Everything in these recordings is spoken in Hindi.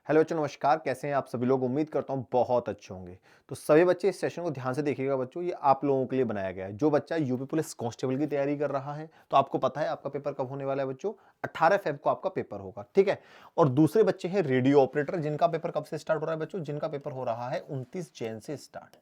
हेलो बच्चों, नमस्कार। कैसे हैं आप सभी लोग? उम्मीद करता हूं बहुत अच्छे होंगे। तो सभी बच्चे इस सेशन को ध्यान से देखिएगा बच्चों, ये आप लोगों के लिए बनाया गया है। जो बच्चा यूपी पुलिस कांस्टेबल की तैयारी कर रहा है, तो आपको पता है आपका पेपर कब होने वाला है बच्चों? 18 फेब को आपका पेपर होगा, ठीक है। और दूसरे बच्चे हैं रेडियो ऑपरेटर, जिनका पेपर कब से स्टार्ट हो रहा है बच्चों? जिनका पेपर हो रहा है 29 जैन से स्टार्ट,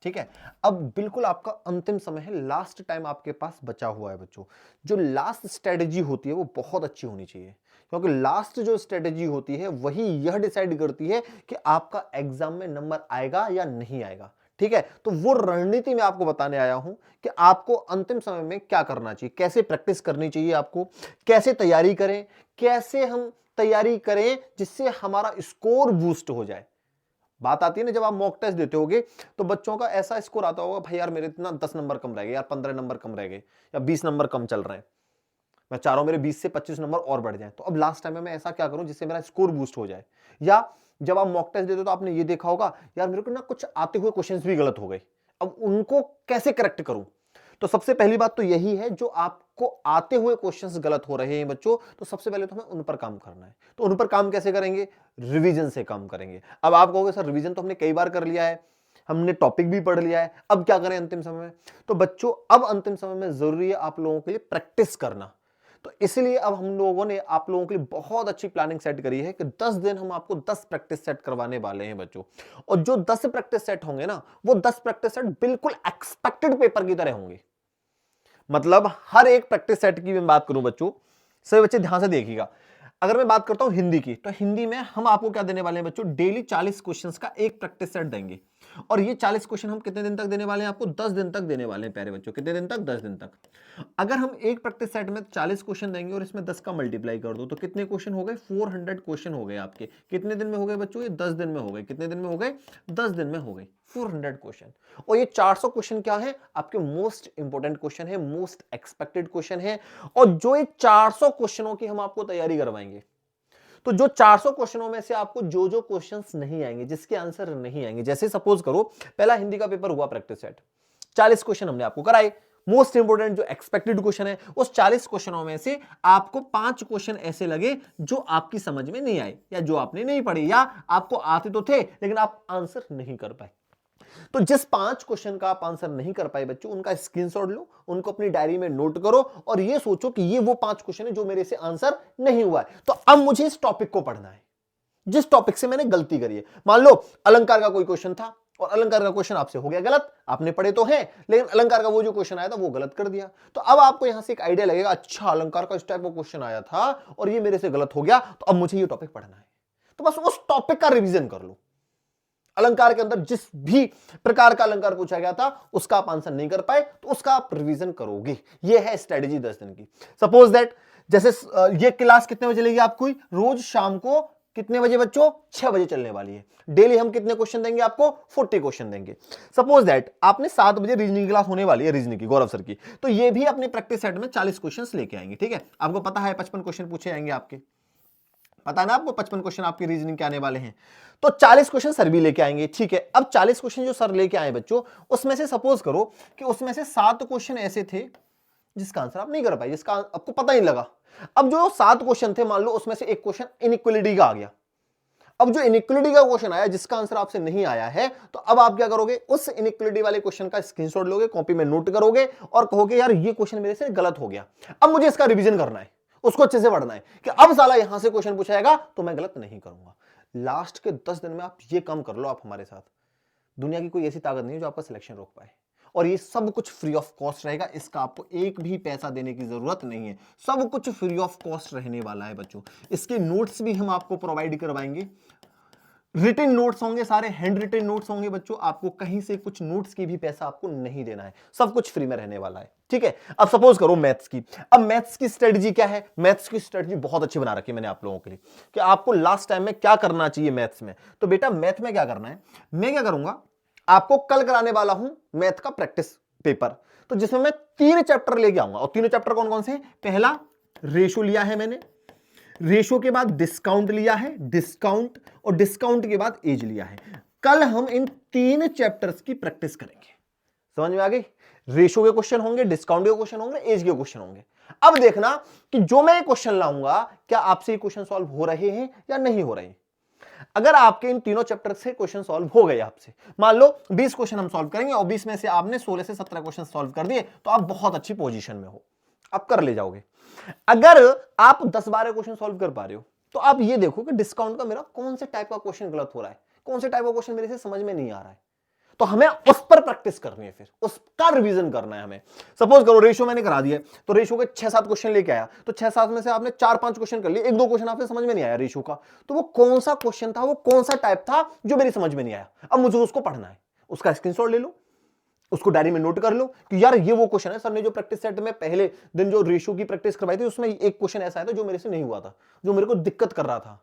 ठीक है। अब बिल्कुल आपका अंतिम समय है, लास्ट टाइम आपके पास बचा हुआ है बच्चों। जो लास्ट स्ट्रेटेजी होती है वो बहुत अच्छी होनी चाहिए, क्योंकि लास्ट जो स्ट्रेटेजी होती है वही यह डिसाइड करती है कि आपका एग्जाम में नंबर आएगा या नहीं आएगा, ठीक है। तो वो रणनीति मैं आपको बताने आया हूं कि आपको अंतिम समय में क्या करना चाहिए, कैसे प्रैक्टिस करनी चाहिए आपको, कैसे तैयारी करें, कैसे हम तैयारी करें जिससे हमारा स्कोर बूस्ट हो जाए। बात आती है ना, जब आप मॉक टेस्ट देते होगे तो बच्चों का ऐसा स्कोर आता होगा, भाई यार मेरे इतना 10 नंबर कम रह गए, यार 15 नंबर कम रह गए, या 20 नंबर कम चल रहे हैं, मैं चाह रहा हूं मेरे 20 से 25 नंबर और बढ़ जाए। तो अब लास्ट टाइम में मैं ऐसा क्या करूं जिससे मेरा स्कोर बूस्ट हो जाए। या जब आप मॉक टेस्ट देते हो तो आपने ये देखा होगा, यार मेरे को ना कुछ आते हुए क्वेश्चंस भी गलत हो गए, अब उनको कैसे करेक्ट करूं। तो सबसे पहली बात तो यही है, जो आपको आते हुए क्वेश्चंस गलत हो रहे हैं बच्चों, तो सबसे पहले तो हमें उन पर काम करना है। तो उन पर काम कैसे करेंगे? रिवीजन से काम करेंगे। अब आप कहोगे सर रिवीजन तो हमने कई बार कर लिया है, हमने टॉपिक भी पढ़ लिया है, अब क्या करें अंतिम समय में? तो बच्चों अब अंतिम समय में जरूरी है आप लोगों के लिए प्रैक्टिस करना। तो इसलिए अब हम लोगों ने आप लोगों के लिए बहुत अच्छी प्लानिंग सेट करी है कि 10 दिन हम आपको 10 प्रैक्टिस सेट करवाने वाले हैं बच्चों। और जो 10 प्रैक्टिस सेट होंगे ना, वो 10 प्रैक्टिस सेट बिल्कुल एक्सपेक्टेड पेपर की तरह होंगे। मतलब हर एक प्रैक्टिस सेट की मैं बात करूं बच्चों, सभी बच्चे ध्यान से देखिएगा। अगर मैं बात करता हूं हिंदी की, तो हिंदी में हम आपको क्या देने वाले हैं बच्चों? डेली 40 क्वेश्चंस का एक प्रैक्टिस सेट देंगे। और ये 40 क्वेश्चन हम कितने दिन तक देने वाले हैं आपको? 10 दिन तक देने वाले हैं प्यारे बच्चों। कितने दिन तक? 10 दिन तक। अगर हम एक प्रैक्टिस सेट में 40 क्वेश्चन देंगे और इसमें 10 का मल्टीप्लाई कर दो, तो कितने क्वेश्चन हो गए? 400 क्वेश्चन हो गए आपके। कितने दिन में हो गए बच्चों? ये 10 दिन में हो गए। कितने दिन में हो गए? 10 दिन में हो गए 400 क्वेश्चन। और ये 400 क्वेश्चन क्या है? आपके मोस्ट इंपोर्टेंट क्वेश्चन है, मोस्ट एक्सपेक्टेड क्वेश्चन है। और जो ये 400 क्वेश्चनों की हम आपको तैयारी करवाएंगे, तो जो 400 क्वेश्चनों में से आपको जो जो क्वेश्चंस नहीं आएंगे, जिसके आंसर नहीं आएंगे, जैसे सपोज करो पहला हिंदी का पेपर हुआ प्रैक्टिस सेट, 40 क्वेश्चन हमने आपको कराए। मोस्ट इंपोर्टेंट जो एक्सपेक्टेड क्वेश्चन है, उस 40 क्वेश्चनों में से आपको 5 क्वेश्चन ऐसे लगे जो आपकी समझ में नहीं आए, या जो आपने नहीं पढ़े, या आपको आते तो थे लेकिन आप आंसर नहीं कर पाए। तो जिस 5 क्वेश्चन का आप आंसर नहीं कर पाए बच्चों, उनका स्क्रीनशॉट लो, उनको अपनी डायरी में नोट करो और ये सोचो कि ये वो 5 क्वेश्चन है जो मेरे से आंसर नहीं हुआ है। तो अब मुझे इस टॉपिक को पढ़ना है, जिस टॉपिक से मैंने गलती करी है। मान लो अलंकार का कोई क्वेश्चन था और अलंकार का क्वेश्चन आपसे हो गया गलत, आपने पढ़े तो हैं लेकिन अलंकार का वो जो क्वेश्चन आया था वो गलत कर दिया। तो अब आपको यहां से एक आइडिया लगेगा, अच्छा अलंकार का इस टाइप का क्वेश्चन आया था और ये मेरे से गलत हो गया, तो अब मुझे ये टॉपिक पढ़ना है। तो बस उस टॉपिक का रिवीजन कर लो। अलंकार के अंदर जिस भी प्रकार का अलंकार पूछा गया था उसका आप आंसर नहीं कर पाए, तो उसका आप रिवीजन करोगे। ये है स्ट्रेटेजी 10 दिन की। सपोज दैट जैसे ये क्लास कितने बजे चलेगी आपको? रोज शाम को कितने बजे बच्चों? 6 बजे चलने वाली है। डेली हम कितने क्वेश्चन देंगे आपको? 40 क्वेश्चन देंगे। सपोज दैट आपने 7 बजे रीजनिंग क्लास होने वाली है, रीजनिंग की, गौरव सर की, तो ये भी अपने प्रैक्टिस सेट में 40 क्वेश्चन लेके आएंगे, ठीक है। आपको पता है 55 क्वेश्चन पूछे जाएंगे आपके, पता ना आपको 55 क्वेश्चन आपकी रीजनिंग के आने वाले हैं। तो 40 क्वेश्चन सर भी लेके आएंगे, ठीक है। अब 40 क्वेश्चन जो सर लेके आए बच्चों, उसमें से सपोज करो कि उसमें से 7 क्वेश्चन ऐसे थे जिसका आंसर आप नहीं कर पाए, जिसका आपको पता ही लगा। अब जो 7 क्वेश्चन थे, मान लो उसमें से एक क्वेश्चन इनइक्वालिटी का आ गया। अब जो इनइक्वालिटी का क्वेश्चन आया जिसका आंसर आपसे नहीं आया है, तो अब आप क्या करोगे? उस इनइक्वालिटी वाले क्वेश्चन का स्क्रीनशॉट लोगे, कॉपी में नोट करोगे और कहोगे यार ये क्वेश्चन मेरे से गलत हो गया, अब मुझे इसका रिवीजन करना है, उसको अच्छे से पढ़ना है कि अब साला यहां से क्वेश्चन पूछा जाएगा तो मैं गलत नहीं करूंगा। लास्ट के 10 दिन में आप ये काम कर लो, आप हमारे साथ। दुनिया की कोई ऐसी ताकत नहीं है जो आपका सिलेक्शन रोक पाए, और ये सब कुछ फ्री ऑफ कॉस्ट रहेगा। इसका आपको एक भी पैसा देने की जरूरत नहीं है, सब कुछ फ्री ऑफ कॉस्ट रहने वाला है बच्चों। इसके नोट्स भी हम आपको प्रोवाइड करवाएंगे, रिटन नोट्स होंगे, सारे हैंड रिटन नोट्स होंगे बच्चों। आपको कहीं से कुछ नोट्स की भी पैसा आपको नहीं देना है, सब कुछ फ्री में रहने वाला है, ठीक है। अब सपोज करो मैथ्स की, अब मैथ्स की स्ट्रेटजी क्या है? मैथ्स की स्ट्रेटजी बहुत अच्छी बना रखी है मैंने आप लोगों के लिए कि आपको लास्ट टाइम में क्या करना चाहिए मैथ्स में। तो बेटा मैथ में क्या करना है, मैं क्या करूंगा, आपको कल कराने वाला हूं मैथ का प्रैक्टिस पेपर, तो जिसमें मैं 3 चैप्टर लेके आऊंगा। और तीनों चैप्टर कौन कौन से हैं? पहला रेशो लिया है मैंने, रेशो के बाद डिस्काउंट लिया है, डिस्काउंट, और डिस्काउंट के बाद एज लिया है। कल हम इन 3 चैप्टर्स की प्रैक्टिस करेंगे। समझ में आ गई? रेशो के क्वेश्चन होंगे, डिस्काउंट के क्वेश्चन होंगे, एज के क्वेश्चन होंगे। अब देखना कि जो मैं क्वेश्चन लाऊंगा क्या आपसे ये क्वेश्चन सॉल्व हो रहे हैं या नहीं हो रहे हैं। अगर आपके इन तीनों चैप्टर से क्वेश्चन सॉल्व हो गए आपसे, मान लो 20 क्वेश्चन हम सॉल्व करेंगे और 20 में से आपने 16 से 17 क्वेश्चन सॉल्व कर दिए, तो आप बहुत अच्छी पोजीशन में हो, आप कर ले जाओगे। अगर आप 10-12 क्वेश्चन सॉल्व कर पा रहे हो, तो आप ये देखो कि डिस्काउंट का मेरा कौन से टाइप का क्वेश्चन गलत हो रहा है, कौन से टाइप का क्वेश्चन मेरे से समझ में नहीं आ रहा है, तो हमें उस पर प्रैक्टिस करनी है, फिर उसका रिवीजन करना है हमें। सपोज करो रेशियो मैंने करा दिया, तो रेशियो के 6-7 क्वेश्चन लेके आया, तो 6-7 में से आपने 4-5 क्वेश्चन कर लिए, 1-2 क्वेश्चन आपसे समझ में नहीं आया रेशियो का, तो वो कौन सा क्वेश्चन था, वो कौन सा टाइप था जो मेरी समझ में नहीं आया, अब मुझे उसको पढ़ना है, उसका स्क्रीनशॉट ले लो, उसको डायरी में नोट कर लो कि यार ये वो क्वेश्चन है, सर ने जो प्रैक्टिस सेट में पहले दिन जो रेशियो की प्रैक्टिस करवाई थी, उसमें एक क्वेश्चन ऐसा है था जो मेरे से नहीं हुआ था, जो मेरे को दिक्कत कर रहा था,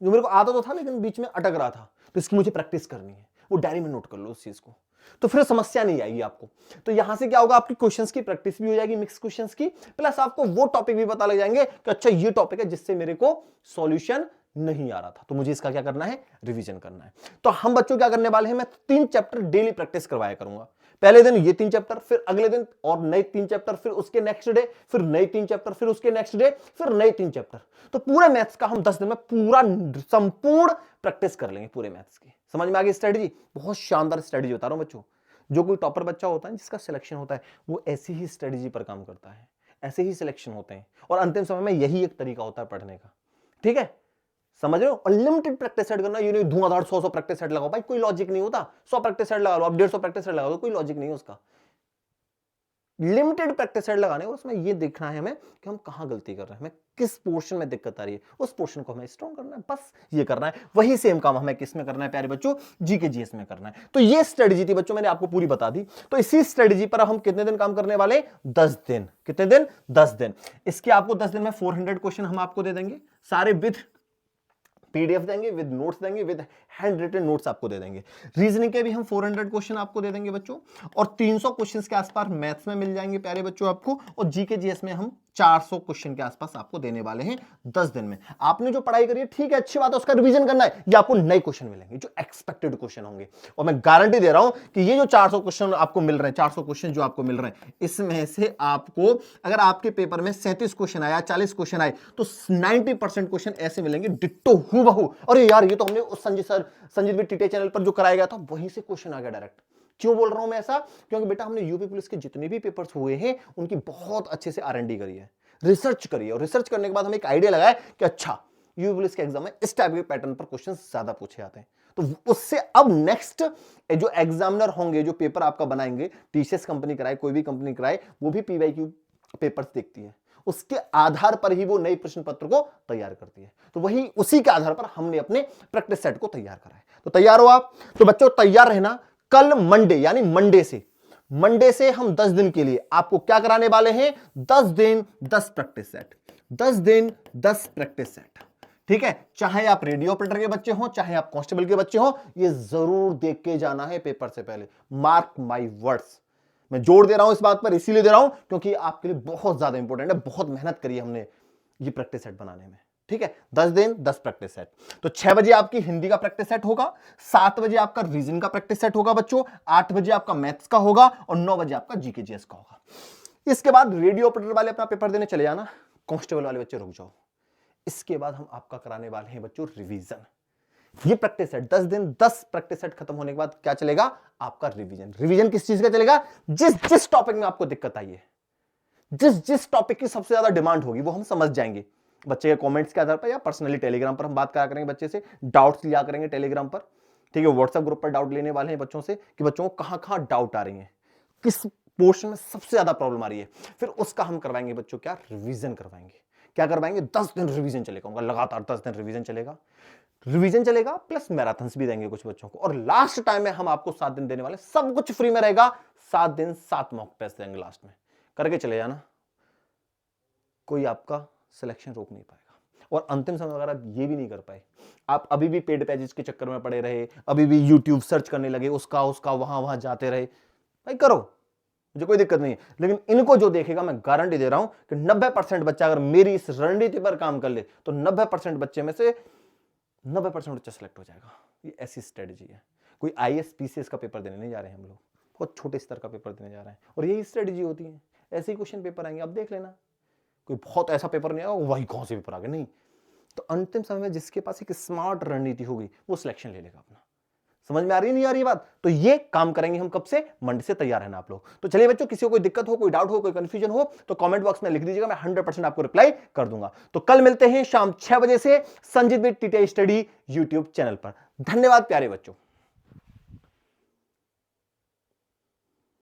जो मेरे को आता तो था लेकिन बीच में अटक रहा था, तो इसकी मुझे प्रैक्टिस करनी है, वो डायरी में नोट कर लो उस चीज को, तो फिर समस्या नहीं आएगी आपको। तो यहां से क्या होगा, आपकी क्वेश्चंस की प्रैक्टिस भी हो जाएगी, मिक्स क्वेश्चंस की, प्लस आपको वो टॉपिक भी पता लग जाएंगे कि अच्छा ये टॉपिक है जिससे मेरे को सॉल्यूशन नहीं आ रहा था, तो मुझे इसका क्या करना है, रिवीजन करना है। तो हम बच्चों क्या करने वाले हैं, मैं 3 चैप्टर डेली प्रैक्टिस करवाया करूंगा। पहले दिन ये 3 चैप्टर, फिर अगले दिन और नए 3 चैप्टर, फिर उसके नेक्स्ट डे फिर नए 3 चैप्टर, फिर उसके नेक्स्ट डे फिर नए 3 चैप्टर। तो पूरे मैथ्स का हम 10 दिन में पूरा संपूर्ण प्रैक्टिस कर लेंगे पूरे मैथ्स की। समझ में आ गई स्ट्रेटजी? बहुत शानदार स्ट्रेटजी बता रहा हूं बच्चों। जो कोई टॉपर बच्चा होता है जिसका सिलेक्शन होता है, वो ऐसी ही स्ट्रेटजी पर काम करता है, ऐसे ही सिलेक्शन होते हैं, और अंतिम समय में यही एक तरीका होता है पढ़ने का। ठीक है, समझ रहे हो? और लिमिटेड प्रैक्टिस सेट करना, ये नहीं धुआंधार 100 प्रैक्टिस सेट लगाओ, भाई कोई लॉजिक नहीं होता। 100 प्रैक्टिस सेट लगा लो, अब 150 प्रैक्टिस सेट लगा दो, कोई लॉजिक नहीं है उसका। लिमिटेड प्रैक्टिस सेट लगाने और उसमें ये देखना है हमें कि हम कहां गलती कर रहे हैं, हमें किस पोर्शन में दिक्कत आ रही है, उस पोर्शन को हमें स्ट्रॉन्ग करना है, बस ये करना है। वही सेम काम हमें किस में करना है प्यारे बच्चों, जीके जीएस में करना है। तो ये स्ट्रेटजी थी बच्चों, मैंने आपको पूरी बता दी। तो इसी स्ट्रेटजी पर हम कितने दिन काम करने वाले, 10 दिन। कितने दिन? 10 दिन। इसके आपको 10 दिन में 400 क्वेश्चन हम आपको दे देंगे, सारे विद पीडीएफ देंगे, विद नोट्स देंगे, विद हैंड रिटन नोट्स आपको दे देंगे। रीजनिंग के भी हम 400 क्वेश्चन आपको दे देंगे बच्चों, और 300 क्वेश्चंस के आसपास मैथ्स में मिल जाएंगे प्यारे बच्चों आपको, और जीके जीएस में हम 400 क्वेश्चन के आसपास आपको देने वाले हैं 10 दिन में। आपने जो पढ़ाई करी है ठीक है, अच्छी बात है, उसका रिवीजन करना है। ये आपको नए क्वेश्चन मिलेंगे जो एक्सपेक्टेड क्वेश्चन होंगे, और मैं गारंटी दे रहा हूं कि ये जो 400 क्वेश्चन आपको मिल रहे हैं, 400 क्वेश्चन जो आपको मिल रहे हैं, इसमें से आपको अगर आपके पेपर में 37 क्वेश्चन आया, 40 क्वेश्चन आए, तो 90% क्वेश्चन ऐसे मिलेंगे डिट्टो हूबहू, अरे यार ये तो हमने उस संजीव टीटे चैनल पर जो कराया गया था वहीं से क्वेश्चन आ गया डायरेक्ट। क्यों बोल रहा हूं मैं ऐसा? क्योंकि बेटा हमने यूपी पुलिस के जितने भी पेपर्स हुए हैं उनकी बहुत अच्छे से आरएनडी करी है, रिसर्च करी है, और रिसर्च करने के बाद हमें एक आइडिया लगाया कि अच्छा यूपी पुलिस के एग्जाम में इस टाइप के पैटर्न पर क्वेश्चन ज्यादा पूछे जाते हैं। तो उससे अब नेक्स्ट जो एग्जामिनर होंगे, जो पेपर आपका बनाएंगे, टीसीएस कंपनी कराए, कोई भी कंपनी कराए, वो भी पीवाईक्यू पेपर्स देखती है, उसके आधार पर ही वो नई प्रश्न पत्र को तैयार करती है। तो वही उसी के आधार पर हमने अपने प्रैक्टिस सेट को तैयार करा है। तो तैयार हो आप? तो बच्चों तैयार रहना। कल मंडे यानी मंडे से हम 10 दिन के लिए आपको क्या कराने वाले हैं, 10 दिन 10 प्रैक्टिस सेट, 10 दिन 10 प्रैक्टिस सेट। ठीक है, चाहे आप रेडियो ऑपरेटर के बच्चे हो, चाहे आप कांस्टेबल के बच्चे हो, ये जरूर देख के जाना है पेपर से पहले, मार्क माई वर्ड्स। मैं जोर दे रहा हूं इस बात पर, इसीलिए दे रहा हूं क्योंकि आपके लिए बहुत ज्यादा इंपॉर्टेंट है, बहुत मेहनत करी है हमने ये प्रैक्टिस सेट बनाने में। ठीक है, 10 दिन 10 प्रैक्टिस सेट। तो 6 बजे आपकी हिंदी का प्रैक्टिस सेट होगा, 7 बजे आपका रीजनिंग का प्रैक्टिस सेट होगा बच्चों, 8 बजे आपका मैथ्स का होगा, और 9 बजे आपका जीके जीएस का होगा। इसके बाद रेडियो ऑपरेटर वाले अपना पेपर देने चले जाना, कांस्टेबल वाले बच्चे रुक जाओ। इसके बाद हम आपका कराने वाले हैं बच्चों रिवीजन। ये प्रैक्टिस सेट 10 दिन 10 प्रैक्टिस सेट खत्म होने के बाद क्या चलेगा, आपका रिवीजन। रिवीजन किस चीज का चलेगा, जिस जिस टॉपिक में आपको दिक्कत आई है, जिस जिस टॉपिक की सबसे ज्यादा डिमांड होगी वो हम समझ जाएंगे बच्चे के कमेंट्स के आधार पर, या पर्सनली टेलीग्राम पर हम बात करा करेंगे बच्चे से, डाउट्स लिया करेंगे टेलीग्राम पर। ठीक है, व्हाट्सएप ग्रुप पर डाउट लेने वाले हैं बच्चों से कि बच्चों को कहां कहां डाउट आ रही है, किस पोर्शन में सबसे ज्यादा प्रॉब्लम आ रही है, फिर उसका हम करवाएंगे बच्चों क्या, रिवीजन करवाएंगे। क्या करवाएंगे, 10 दिन रिवीजन चलेगा, लगातार 10 दिन रिवीजन चलेगा, प्लस मैराथन्स भी देंगे कुछ बच्चों को, और लास्ट टाइम में हम आपको 7 दिन देने वाले, सब कुछ फ्री में रहेगा। 7 दिन 7 मॉक टेस्ट देंगे लास्ट में, करके चले जाना, कोई आपका सिलेक्शन रोक नहीं पाएगा। और अंतिम समय अगर आप ये भी नहीं कर पाए, आप अभी भी पेड पेजेस के चक्कर में पड़े रहे, अभी भी यूट्यूब सर्च करने लगे, उसका वहां जाते रहे, भाई करो, मुझे कोई दिक्कत नहीं है, लेकिन इनको जो देखेगा मैं गारंटी दे रहा हूं कि 90% बच्चा अगर मेरी इस रणनीति पर काम कर ले तो 90% बच्चे में से 90% बच्चा सेलेक्ट हो जाएगा। ये ऐसी स्ट्रेटजी है। कोई आईएएस पीसीएस का पेपर देने नहीं जा रहे हैं हम लोग, बहुत छोटे स्तर का पेपर देने जा रहे हैं, और यही स्ट्रेटजी होती है। ऐसे ही क्वेश्चन पेपर आएंगे, आप देख लेना, कोई बहुत ऐसा पेपर नहीं आएगा, वही कौन से पेपर आ गए, नहीं, तो अंतिम समय में जिसके पास एक स्मार्ट रणनीति होगी वो सिलेक्शन ले लेगा अपना। समझ में आ रही है नहीं आ रही बात? तो ये काम करेंगे हम कब से? मंडे से। तैयार रहना आप लोग। तो चलिए बच्चों, किसी को कोई दिक्कत हो, कोई डाउट हो, कोई कंफ्यूजन हो तो कमेंट बॉक्स में लिख दीजिएगा, मैं 100% आपको रिप्लाई कर दूंगा। तो कल मिलते हैं शाम 6 बजे से Sanjeet with TTI study YouTube channel पर। धन्यवाद प्यारे बच्चों।